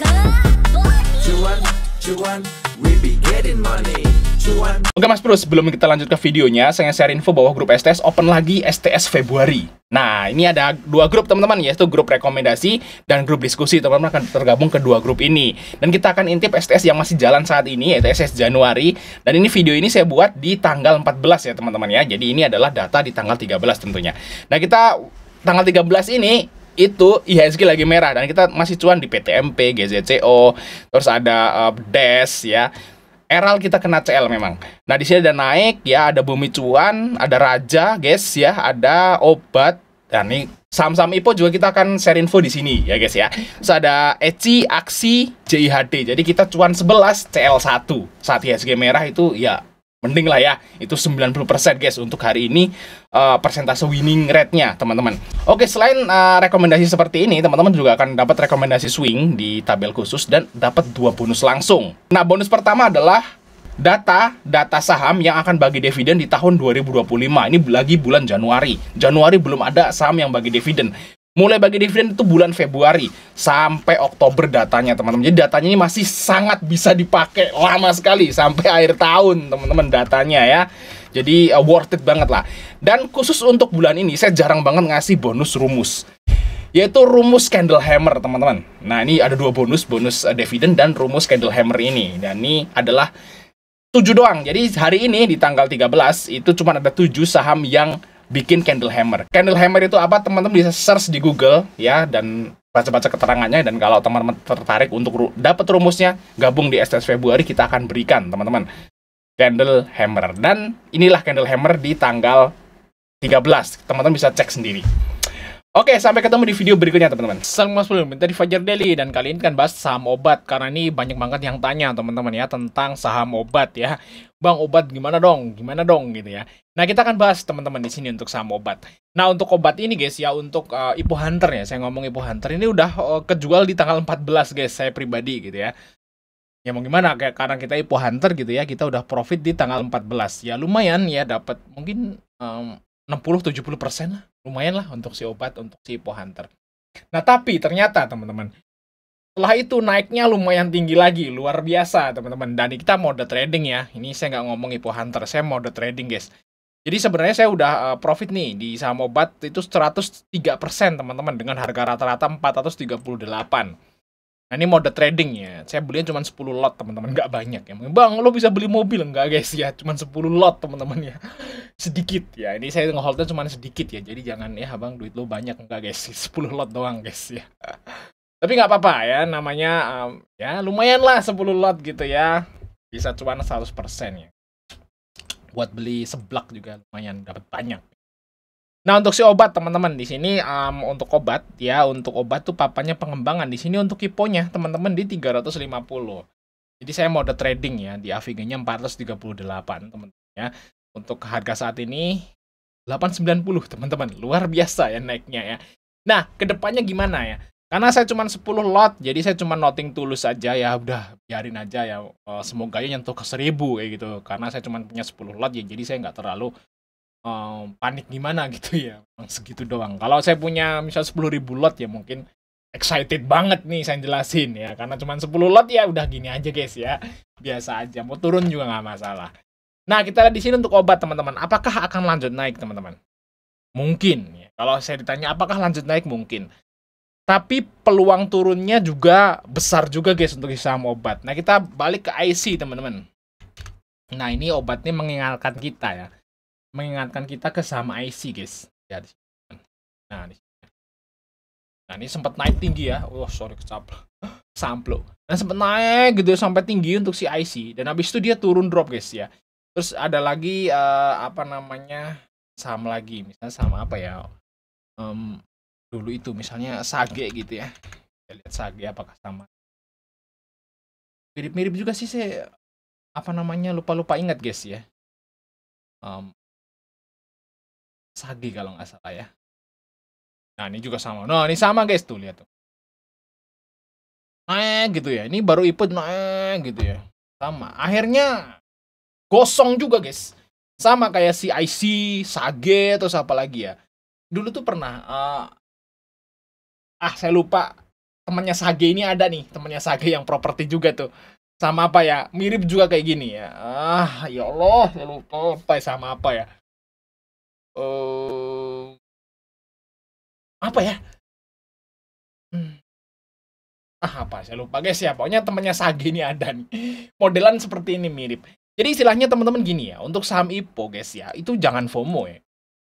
Cuan, cuan, we be getting money. Cuan. Oke Mas Bro, sebelum kita lanjut ke videonya, saya share info bahwa grup STS open lagi STS Februari. Nah, ini ada dua grup teman-teman, yaitu grup rekomendasi dan grup diskusi. Teman-teman akan tergabung ke dua grup ini. Dan kita akan intip STS yang masih jalan saat ini, yaitu STS Januari. Dan ini video ini saya buat di tanggal 14 ya teman-teman ya. Jadi ini adalah data di tanggal 13 tentunya. Nah, kita tanggal 13 ini itu IHSG lagi merah dan kita masih cuan di PTMP, GZCO, terus ada DES ya. Eral kita kena CL memang. Nah, di sini ada naik ya, ada Bumi Cuan, ada Raja, guys ya, ada Obat. Dan ini saham-saham IPO juga kita akan share info di sini ya, guys ya. Terus ada ECI, Aksi, JIHD. Jadi kita cuan 11, CL1. Saat IHSG merah itu ya mending lah ya, itu 90% guys untuk hari ini persentase winning rate-nya teman-teman. Oke, selain rekomendasi seperti ini, teman-teman juga akan dapat rekomendasi swing di tabel khusus dan dapat 2 bonus langsung. Nah, bonus pertama adalah data saham yang akan bagi dividen di tahun 2025. Ini lagi bulan Januari. Januari belum ada saham yang bagi dividen. Mulai bagi dividen itu bulan Februari sampai Oktober datanya teman-teman. Jadi datanya ini masih sangat bisa dipakai lama sekali sampai akhir tahun teman-teman datanya ya. Jadi worth it banget lah. Dan khusus untuk bulan ini saya jarang banget ngasih bonus rumus, yaitu rumus candle hammer teman-teman. Nah, ini ada 2 bonus dividen dan rumus candle hammer ini. Dan ini adalah 7 doang. Jadi hari ini di tanggal 13 itu cuma ada 7 saham yang bikin candle hammer. Candle hammer itu apa? Teman-teman bisa search di Google ya dan baca-baca keterangannya. Dan kalau teman-teman tertarik untuk dapat rumusnya, gabung di STS Februari, kita akan berikan teman-teman candle hammer. Dan inilah candle hammer di tanggal 13. Teman-teman bisa cek sendiri. Oke, sampai ketemu di video berikutnya teman-teman. Salam Mas Bro, minta di Fajar Daily. Dan kali ini kan bahas saham obat, karena ini banyak banget yang tanya teman-teman ya tentang saham obat ya. Bang, obat gimana dong gitu ya. Nah, kita akan bahas teman-teman di sini untuk saham obat. Nah, untuk obat ini guys ya, untuk IPO Hunter ya, saya ngomong IPO Hunter ini udah kejual di tanggal 14 guys, saya pribadi gitu ya. Ya mau gimana, kayak karena kita IPO Hunter gitu ya, kita udah profit di tanggal 14. Ya lumayan ya, dapat mungkin 60-70% lah. Lumayan lah untuk si obat, untuk si IPO Hunter. Nah, tapi ternyata teman-teman, setelah itu naiknya lumayan tinggi lagi, luar biasa teman-teman. Dan kita mode trading ya. Ini saya nggak ngomong IPO Hunter, saya mode trading guys. Jadi sebenarnya saya udah profit nih di saham obat itu 103% teman-teman, dengan harga rata-rata 438. Nah, ini mode trading ya. Saya belinya cuma 10 lot teman-teman, nggak banyak ya. Bang, lo bisa beli mobil enggak guys ya? Cuma 10 lot teman-teman ya. Sedikit ya. Ini saya ngeholdnya cuma sedikit ya. Jadi jangan ya, Bang, duit lo banyak enggak guys. 10 lot doang guys ya. Tapi nggak apa-apa ya, namanya ya lumayan lah 10 lot gitu ya. Bisa cuan 100% ya. Buat beli seblak juga lumayan dapat banyak. Nah, untuk si obat teman-teman di sini untuk obat ya, untuk obat tuh papannya pengembangan di sini untuk IPO-nya teman-teman di 350. Jadi saya mode trading ya, di AVG-nya 438 teman-teman ya. Untuk harga saat ini 890 teman-teman. Luar biasa ya naiknya ya. Nah, kedepannya gimana ya? Karena saya cuma 10 lot, jadi saya cuma noting tulus aja ya, udah biarin aja ya. Semoga ya nyentuh ke 1000 kayak gitu. Karena saya cuma punya 10 lot ya, jadi saya nggak terlalu panik gimana gitu ya, segitu doang. Kalau saya punya misal 10.000 lot ya mungkin excited banget nih saya jelasin ya, karena cuma 10 lot ya udah gini aja guys ya, biasa aja, mau turun juga nggak masalah. Nah, kita lihat di sini untuk obat teman-teman, apakah akan lanjut naik teman-teman? Mungkin ya. Kalau saya ditanya apakah lanjut naik, mungkin, tapi peluang turunnya juga besar juga guys untuk saham obat. Nah, kita balik ke IC teman-teman. Nah, ini obat ini mengingatkan kita ke saham IC guys ya. Nah, ini sempat naik tinggi ya. Sorry kecaplok samplo. Dan sempat naik gitu sampai tinggi untuk si IC, dan habis itu dia turun drop guys ya. Terus ada lagi apa namanya, saham lagi, misalnya saham apa ya, dulu itu misalnya Sage gitu ya. Kita lihat Sage apakah sama, mirip-mirip juga sih, saya apa namanya lupa ingat guys ya. Sage kalau nggak salah ya. Nah, ini juga sama. Nah, ini sama guys, tuh lihat tuh. Naik gitu ya. Ini baru IPO naik gitu ya. Sama. Akhirnya gosong juga guys. Sama kayak si IC, Sage, terus apa lagi ya. Dulu tuh pernah saya lupa temannya Sage ini ada nih, temannya Sage yang properti juga tuh. Sama apa ya? Mirip juga kayak gini ya. Ya Allah, saya lupa apa ya, sama apa ya? Apa ya? Apa? Saya lupa guys ya. Pokoknya temannya Sage ini ada nih. Modelan seperti ini mirip. Jadi istilahnya teman-teman gini ya, untuk saham IPO guys ya, itu jangan FOMO ya.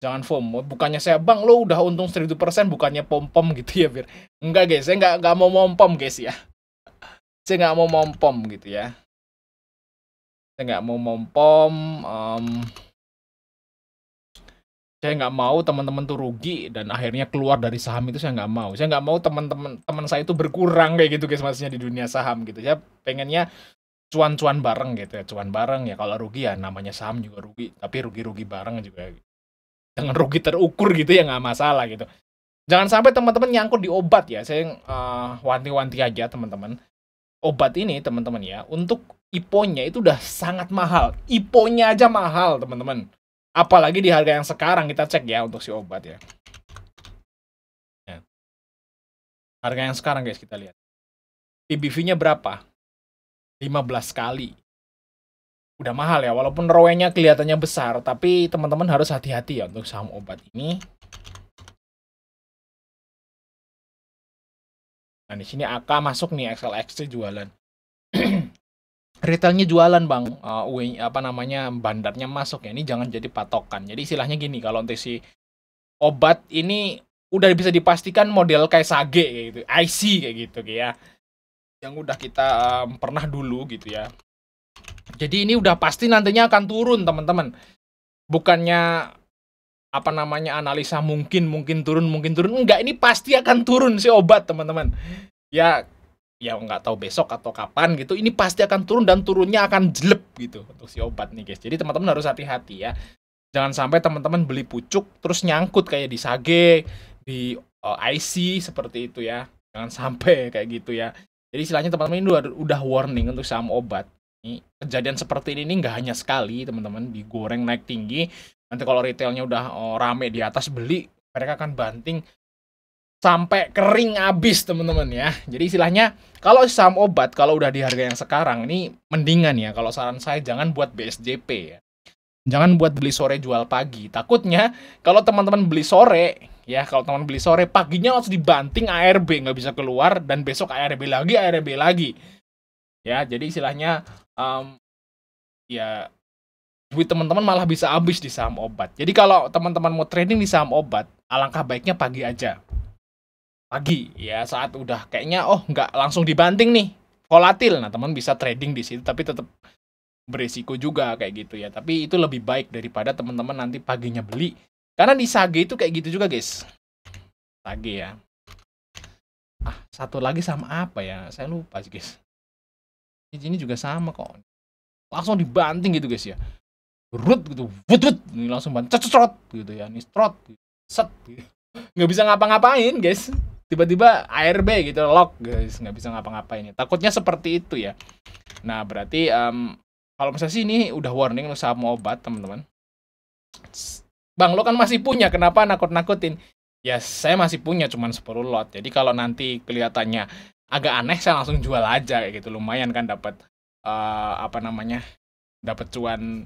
Jangan FOMO, bukannya saya bang lo udah untung 1000%, bukannya pom-pom gitu ya, Bir. Enggak guys, saya nggak mau mom-pom guys ya. Saya nggak mau mom-pom gitu ya. Saya nggak mau mom-pom. Saya nggak mau teman-teman tuh rugi dan akhirnya keluar dari saham itu, saya nggak mau. Saya nggak mau teman saya itu berkurang kayak gitu guys, maksudnya di dunia saham gitu. Saya pengennya cuan-cuan bareng gitu ya, cuan bareng ya. Kalau rugi ya namanya saham juga rugi, tapi rugi-rugi bareng juga. Dengan rugi terukur gitu ya nggak masalah gitu. Jangan sampai teman-teman nyangkut di obat ya. Saya wanti-wanti aja teman-teman. Obat ini teman-teman ya, untuk IPO-nya itu udah sangat mahal. IPO-nya aja mahal teman-teman. Apalagi di harga yang sekarang, kita cek ya untuk si obat ya. Harga yang sekarang guys, kita lihat. PBV-nya berapa? 15 kali. Udah mahal ya, walaupun ROE-nya kelihatannya besar, tapi teman-teman harus hati-hati ya untuk saham obat ini. Nah, di sini AK masuk nih, XLXC jualan. Retailnya jualan bang, bandarnya masuk ya. Ini jangan jadi patokan. Jadi istilahnya gini, kalau untuk si obat ini udah bisa dipastikan model kayak Sage kayak gitu, IC kayak gitu ya, yang udah kita pernah dulu gitu ya. Jadi ini udah pasti nantinya akan turun teman-teman. Bukannya analisa mungkin turun. Enggak, ini pasti akan turun si obat teman-teman. Ya nggak tahu besok atau kapan gitu. Ini pasti akan turun dan turunnya akan jelek gitu untuk si obat nih guys. Jadi teman-teman harus hati-hati ya. Jangan sampai teman-teman beli pucuk terus nyangkut kayak di Sage, di IC seperti itu ya. Jangan sampai kayak gitu ya. Jadi istilahnya teman-teman ini udah warning untuk saham obat. Ini kejadian seperti ini nggak hanya sekali teman-teman, digoreng naik tinggi. Nanti kalau retailnya udah rame di atas beli, mereka akan banting sampai kering habis teman-teman ya. Jadi istilahnya kalau saham obat kalau udah di harga yang sekarang ini mendingan ya. Kalau saran saya jangan buat BSJP ya. Jangan buat beli sore jual pagi. Takutnya kalau teman-teman beli sore ya, kalau teman beli sore, paginya harus dibanting ARB, nggak bisa keluar, dan besok ARB lagi. Ya, jadi istilahnya ya duit teman-teman malah bisa habis di saham obat. Jadi kalau teman-teman mau trading di saham obat, alangkah baiknya pagi aja. Pagi ya, saat udah kayaknya nggak langsung dibanting nih, volatil. Nah, teman bisa trading di situ, tapi tetap beresiko juga kayak gitu ya. Tapi itu lebih baik daripada teman-teman nanti paginya beli. Karena di Sage itu kayak gitu juga guys. Sage ya. Satu lagi sama apa ya? Saya lupa sih guys. Ini juga sama kok. Langsung dibanting gitu guys ya. Rut gitu, wut, ini langsung banting, cecrot gitu ya, ini strot, set, gitu. Nggak bisa ngapa-ngapain guys. Tiba-tiba ARB gitu, lock guys, nggak bisa ngapa-ngapain. Takutnya seperti itu ya. Nah berarti kalau misalnya sih ini udah warning lu sama obat teman-teman. Bang, lo kan masih punya, kenapa nakut-nakutin? Ya saya masih punya, cuman 10 lot. Jadi kalau nanti kelihatannya agak aneh, saya langsung jual aja kayak gitu. Lumayan kan dapat dapat cuan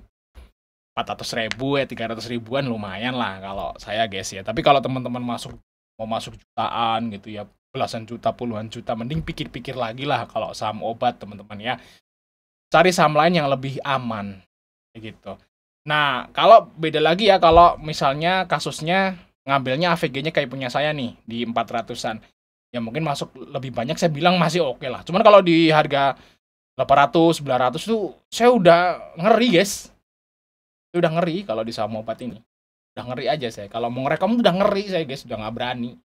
400.000 ya, 300 ribuan lumayan lah kalau saya guys ya. Tapi kalau teman-teman mau masuk jutaan gitu ya, belasan juta, puluhan juta, mending pikir-pikir lagi lah kalau saham obat teman-teman ya. Cari saham lain yang lebih aman kayak gitu. Nah, kalau beda lagi ya, kalau misalnya kasusnya ngambilnya AVG-nya kayak punya saya nih di 400-an. Ya mungkin masuk lebih banyak, saya bilang masih oke lah. Cuman kalau di harga 800, 900 tuh saya udah ngeri guys. Saya udah ngeri kalau di saham obat ini. Udah ngeri aja saya. Kalau mau ngerekom udah ngeri saya guys, udah nggak berani.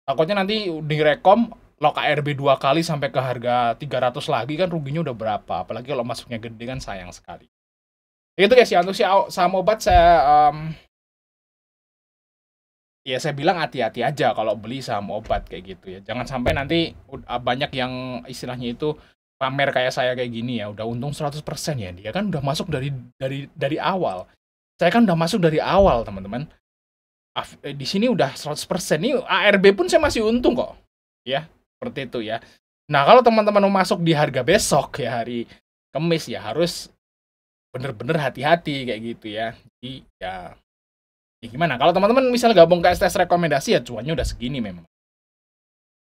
Takutnya nanti direkom lock ARB 2 kali sampai ke harga 300 lagi, kan ruginya udah berapa. Apalagi kalau masuknya gede kan sayang sekali. Itu guys ya, untuk si saham obat saya bilang hati-hati aja kalau beli saham obat kayak gitu ya. Jangan sampai nanti banyak yang istilahnya itu pamer kayak saya kayak gini ya, udah untung 100% ya. Dia kan udah masuk dari awal. Saya kan udah masuk dari awal, teman-teman. Di sini udah 100%. Nih ARB pun saya masih untung kok. Ya. Seperti itu ya. Nah, kalau teman-teman mau masuk di harga besok ya, hari Kamis ya, harus bener-bener hati-hati kayak gitu ya. Jadi ya gimana? Kalau teman-teman misal gabung ke STS rekomendasi ya cuannya udah segini memang.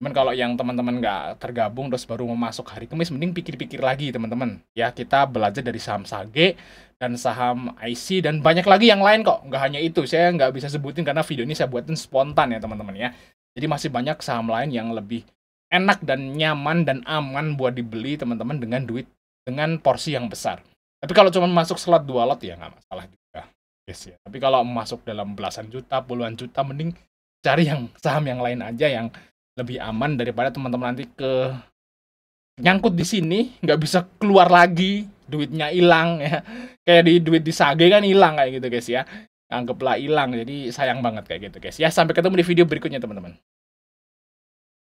Cuman kalau yang teman-teman nggak tergabung terus baru mau masuk hari Kamis, mending pikir-pikir lagi teman-teman. Ya kita belajar dari saham SAGE dan saham IC dan banyak lagi yang lain kok. Nggak hanya itu, saya nggak bisa sebutin karena video ini saya buatin spontan ya teman-teman ya. Jadi masih banyak saham lain yang lebih enak dan nyaman dan aman buat dibeli teman-teman dengan porsi yang besar. Tapi kalau cuma masuk slot 2 lot ya nggak masalah juga. Yes, ya. Tapi kalau masuk dalam belasan juta, puluhan juta, mending cari yang saham yang lain aja yang lebih aman daripada teman-teman nanti nyangkut di sini nggak bisa keluar lagi, duitnya hilang ya. Kayak duit di Sage kan hilang kayak gitu guys ya. Anggaplah hilang, jadi sayang banget kayak gitu guys ya. Sampai ketemu di video berikutnya teman-teman.